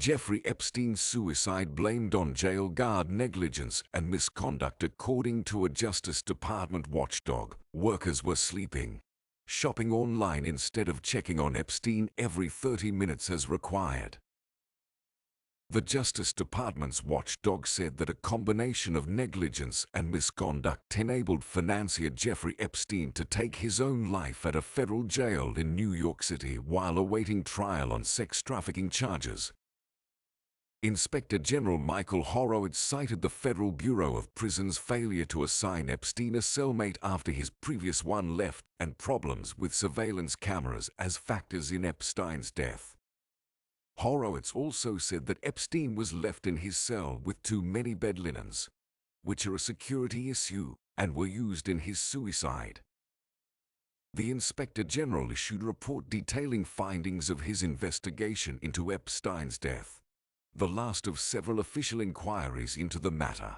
Jeffrey Epstein's suicide blamed on jail guard negligence and misconduct. According to a Justice Department watchdog, workers were sleeping, shopping online instead of checking on Epstein every 30 minutes as required. The Justice Department's watchdog said that a combination of negligence and misconduct enabled financier Jeffrey Epstein to take his own life at a federal jail in New York City while awaiting trial on sex trafficking charges. Inspector General Michael Horowitz cited the Federal Bureau of Prisons' failure to assign Epstein a cellmate after his previous one left and problems with surveillance cameras as factors in Epstein's death. Horowitz also said that Epstein was left in his cell with too many bed linens, which are a security issue, and were used in his suicide. The Inspector General issued a report detailing findings of his investigation into Epstein's death, the last of several official inquiries into the matter.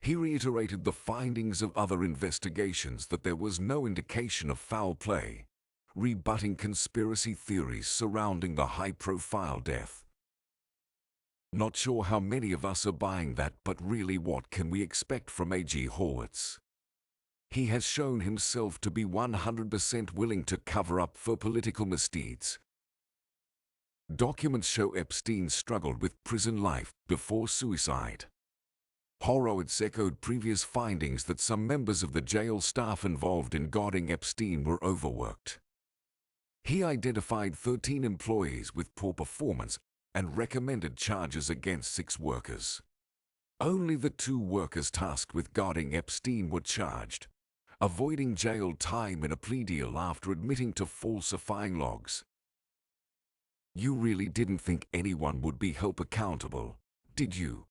He reiterated the findings of other investigations that there was no indication of foul play, rebutting conspiracy theories surrounding the high-profile death. Not sure how many of us are buying that, but really what can we expect from A.G. Horowitz? He has shown himself to be 100% willing to cover up for political misdeeds. Documents show Epstein struggled with prison life before suicide. Horowitz echoed previous findings that some members of the jail staff involved in guarding Epstein were overworked. He identified 13 employees with poor performance and recommended charges against 6 workers. Only the 2 workers tasked with guarding Epstein were charged, avoiding jail time in a plea deal after admitting to falsifying logs. You really didn't think anyone would be held accountable, did you?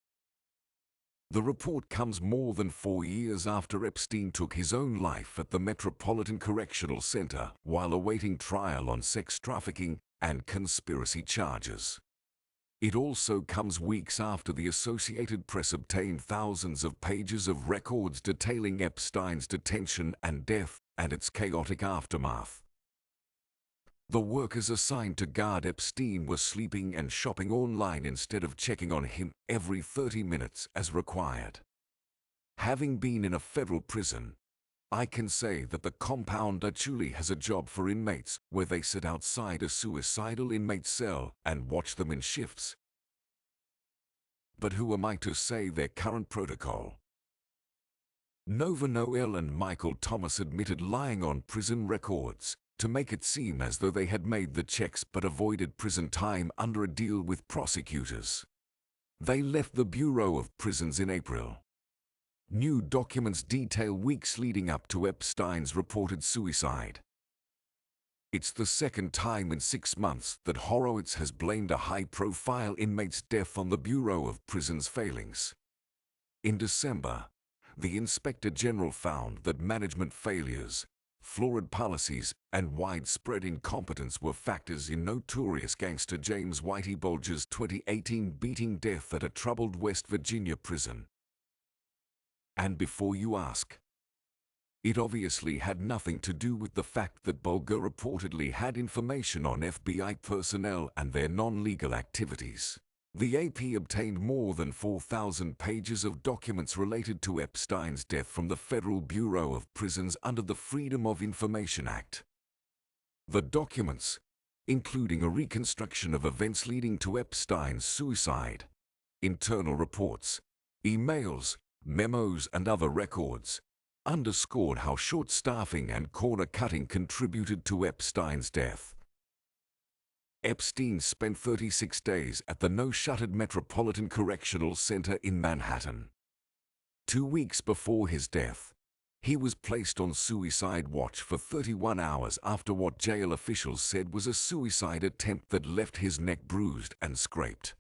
The report comes more than 4 years after Epstein took his own life at the Metropolitan Correctional Center while awaiting trial on sex trafficking and conspiracy charges. It also comes weeks after the Associated Press obtained thousands of pages of records detailing Epstein's detention and death and its chaotic aftermath. The workers assigned to guard Epstein were sleeping and shopping online instead of checking on him every 30 minutes as required. Having been in a federal prison, I can say that the compound truly has a job for inmates where they sit outside a suicidal inmate's cell and watch them in shifts. But who am I to say their current protocol? Nova Noel and Michael Thomas admitted lying on prison records to make it seem as though they had made the checks but avoided prison time under a deal with prosecutors. They left the Bureau of Prisons in April. New documents detail weeks leading up to Epstein's reported suicide. It's the second time in 6 months that Horowitz has blamed a high-profile inmate's death on the Bureau of Prisons' failings. In December, the Inspector General found that management failures, flawed policies, and widespread incompetence were factors in notorious gangster James Whitey Bulger's 2018 beating death at a troubled West Virginia prison. And before you ask, it obviously had nothing to do with the fact that Bulger reportedly had information on FBI personnel and their non-legal activities. The AP obtained more than 4,000 pages of documents related to Epstein's death from the Federal Bureau of Prisons under the Freedom of Information Act. The documents, including a reconstruction of events leading to Epstein's suicide, internal reports, emails, memos, and other records, underscored how short staffing and corner-cutting contributed to Epstein's death. Epstein spent 36 days at the no-shuttered Metropolitan Correctional Center in Manhattan. 2 weeks before his death, he was placed on suicide watch for 31 hours after what jail officials said was a suicide attempt that left his neck bruised and scraped.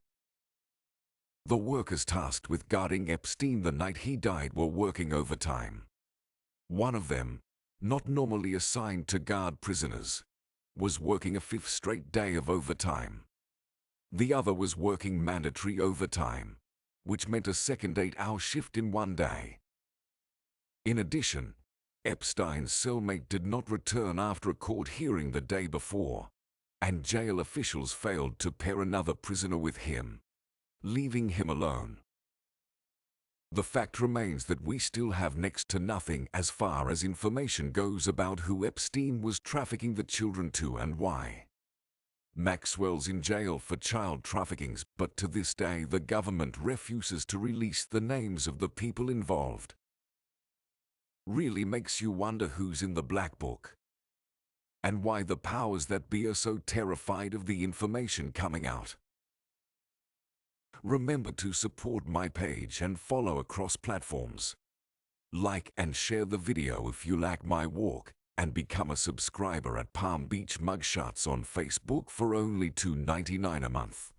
The workers tasked with guarding Epstein the night he died were working overtime. One of them, not normally assigned to guard prisoners, was working a 5th straight day of overtime. The other was working mandatory overtime, which meant a second 8-hour shift in one day. In addition, Epstein's cellmate did not return after a court hearing the day before, and jail officials failed to pair another prisoner with him, leaving him alone. The fact remains that we still have next to nothing as far as information goes about who Epstein was trafficking the children to and why. Maxwell's in jail for child trafficking, but to this day the government refuses to release the names of the people involved. Really makes you wonder who's in the black book, and why the powers that be are so terrified of the information coming out. Remember to support my page and follow across platforms. Like and share the video if you like my walk, and become a subscriber at Palm Beach Mugshots on Facebook for only $2.99 a month.